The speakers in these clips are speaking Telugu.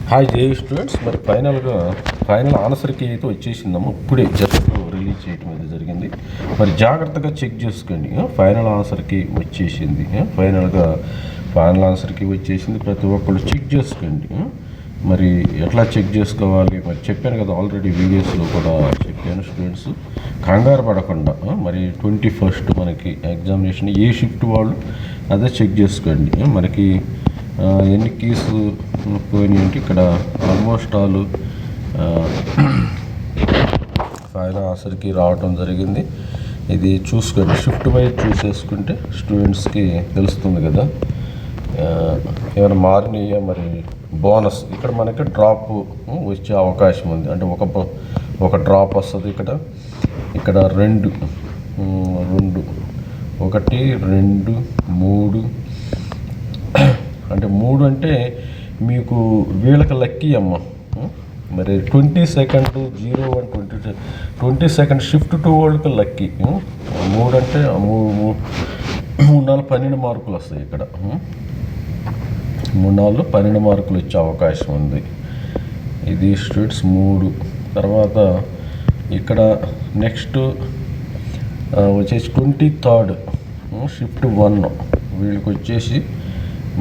హాయ్ జే స్టూడెంట్స్, మరి ఫైనల్ ఆన్సర్కి అయితే వచ్చేసిందమ్మా. ఇప్పుడే జస్ట్ రిలీజ్ చేయడం అయితే జరిగింది. మరి జాగ్రత్తగా చెక్ చేసుకోండి. ఫైనల్ ఆన్సర్కి వచ్చేసింది. ఫైనల్ ఆన్సర్కి వచ్చేసింది. ప్రతి ఒక్కళ్ళు చెక్ చేసుకోండి. మరి ఎట్లా చెక్ చేసుకోవాలి మరి చెప్పాను కదా, ఆల్రెడీ వీడియోస్లో కూడా చెప్పాను. స్టూడెంట్స్ కంగారు పడకుండా మరి 21st మనకి ఎగ్జామినేషన్ ఏ షిఫ్ట్ వాళ్ళు అదే చెక్ చేసుకోండి. మనకి ఎన్ని కీస్ పోయినాయంటే ఇక్కడ ఆల్మోస్ట్ ఆల్ ఫైనల్ ఆన్సర్కి రావటం జరిగింది. ఇది చూసుకోండి, షిఫ్ట్ వైజ్ చూసేసుకుంటే స్టూడెంట్స్కి తెలుస్తుంది కదా ఏమైనా మారినాయా. మరి బోనస్ ఇక్కడ మనకి డ్రాప్ వచ్చే అవకాశం ఉంది. అంటే ఒక డ్రాప్ వస్తుంది ఇక్కడ 2 1 2 3 అంటే 3 అంటే మీకు వీళ్ళకి లక్కీ అమ్మ. మరి 22nd 01 22nd షిఫ్ట్ 2 వాళ్ళకి లక్కీ. 3 అంటే 3 4 12 మార్కులు వస్తాయి. ఇక్కడ 3 4 12 మార్కులు వచ్చే అవకాశం ఉంది. ఇది స్టూడెంట్స్ 3. తర్వాత ఇక్కడ నెక్స్ట్ వచ్చేసి 23rd షిఫ్ట్ 1 వీళ్ళకి వచ్చేసి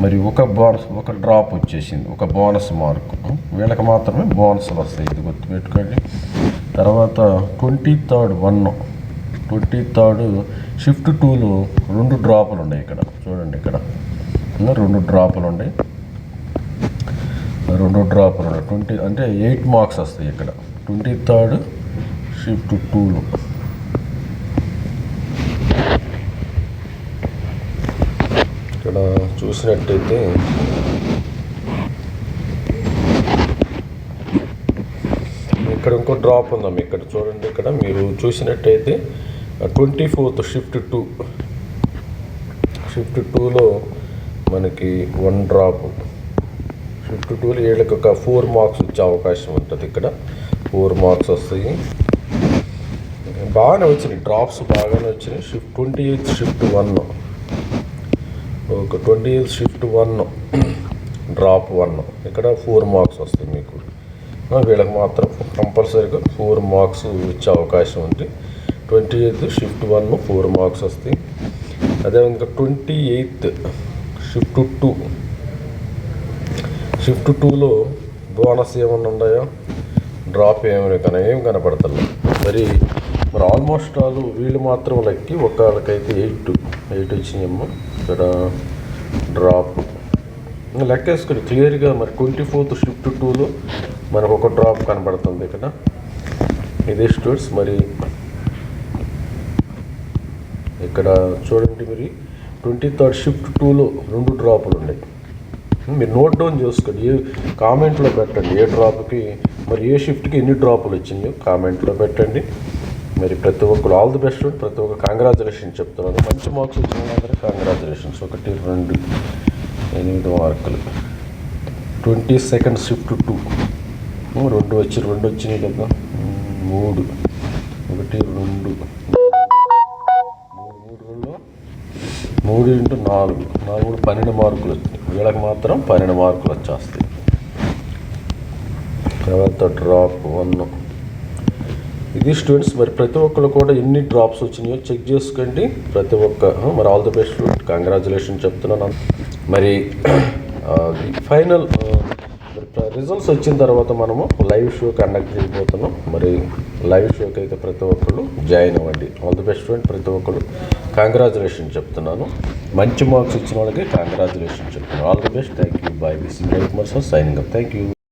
మరి ఒక డ్రాప్ వచ్చేసింది, ఒక బోనస్ మార్కు. వీళ్ళకి మాత్రమే బోనస్లు వస్తాయి, ఇది గుర్తుపెట్టుకోండి. తర్వాత 23rd షిఫ్ట్ 2లో 2 డ్రాపులు ఉన్నాయి. ఇక్కడ చూడండి, ఇక్కడ 2 డ్రాపులు ఉన్నాయి. 20 అంటే 8 మార్క్స్ వస్తాయి ఇక్కడ 23rd షిఫ్ట్ 2లో. ఇక్కడ చూసినట్టయితే ఇక్కడ ఇంకో డ్రాప్ ఉందాం. ఇక్కడ చూడండి, ఇక్కడ మీరు చూసినట్టయితే 24th షిఫ్ట్ 2లో మనకి 1 డ్రాప్. షిఫ్ట్ 2లో వీళ్ళకి ఒక 4 మార్క్స్ వచ్చే అవకాశం ఉంటుంది. ఇక్కడ 4 మార్క్స్ వస్తాయి. బాగానే వచ్చినాయి, డ్రాప్స్ బాగానే వచ్చినాయి. 28th షిఫ్ట్ 1 ఒక 28th షిఫ్ట్ 1 డ్రాప్ 1 ఇక్కడ 4 మార్క్స్ వస్తాయి మీకు. వీళ్ళకి మాత్రం కంపల్సరీగా 4 మార్క్స్ వచ్చే అవకాశం ఉంది. 28th షిఫ్ట్ 1 4 మార్క్స్ వస్తాయి. అదేవిధంగా 28th షిఫ్ట్ 2లో బోనస్ ఏమన్నా ఉన్నాయో, డ్రాప్ ఏం కనపడతారు. మరి ఆల్మోస్ట్ ఆల్ వీళ్ళు మాత్రం లెక్కి ఒకళ్ళకైతే 8 వచ్చినాయమ్మా. ఇక్కడ డ్రాప్ లెక్కేసుకుని క్లియర్గా మరి 24th షిఫ్ట్ 2లో మనకు ఒక డ్రాప్ కనబడుతుంది ఇక్కడ. ఇదే స్టూడెంట్స్ మరి ఇక్కడ చూడండి, మరి 23rd షిఫ్ట్ 2లో 2 డ్రాపులు ఉన్నాయి. మీరు నోట్ డౌన్ చేసుకోండి, ఏ కామెంట్లో పెట్టండి ఏ డ్రాప్కి మరి ఏ షిఫ్ట్కి ఎన్ని డ్రాపులు వచ్చినాయో కామెంట్లో పెట్టండి. మరి ప్రతి ఒక్కరు ఆల్ ది బెస్ట్, ప్రతి ఒక్క కంగ్రాచులేషన్ చెప్తున్నాను. మంచి మార్క్స్ వచ్చిన వాళ్ళందరూ కంగ్రాచులేషన్స్. 1 2 8 మార్కులు. 22nd షిఫ్ట్ 2 2 వచ్చినాయి కదా. 3 1 2 3 into 4 12 మార్కులు వచ్చినాయి. వీళ్ళకి మాత్రం 12 మార్కులు వచ్చేస్తాయి. తర్వాత డ్రాప్ 1. ఇది స్టూడెంట్స్ మరి ప్రతి ఒక్కరు కూడా ఎన్ని డ్రాప్స్ వచ్చినాయో చెక్ చేసుకోండి. ప్రతి ఒక్క మరి ఆల్ ది బెస్ట్, కంగ్రాచులేషన్ చెప్తున్నాను. మరి ఫైనల్ రిజల్ట్స్ వచ్చిన తర్వాత మనము లైవ్ షో కండక్ట్ చేయబోతున్నాం. మరి లైవ్ షోకి అయితే ప్రతి ఒక్కళ్ళు జాయిన్ అవ్వండి. ఆల్ ది బెస్ట్ ఫ్రెండ్, ప్రతి ఒక్కళ్ళు కంగ్రాచులేషన్ చెప్తున్నాను. మంచి మార్క్స్ ఇచ్చిన వాళ్ళకి కంగ్రాచులేషన్ చెప్తున్నాను. All the best, thank you, bye. This is Ravikumar sir signing up. Thank you.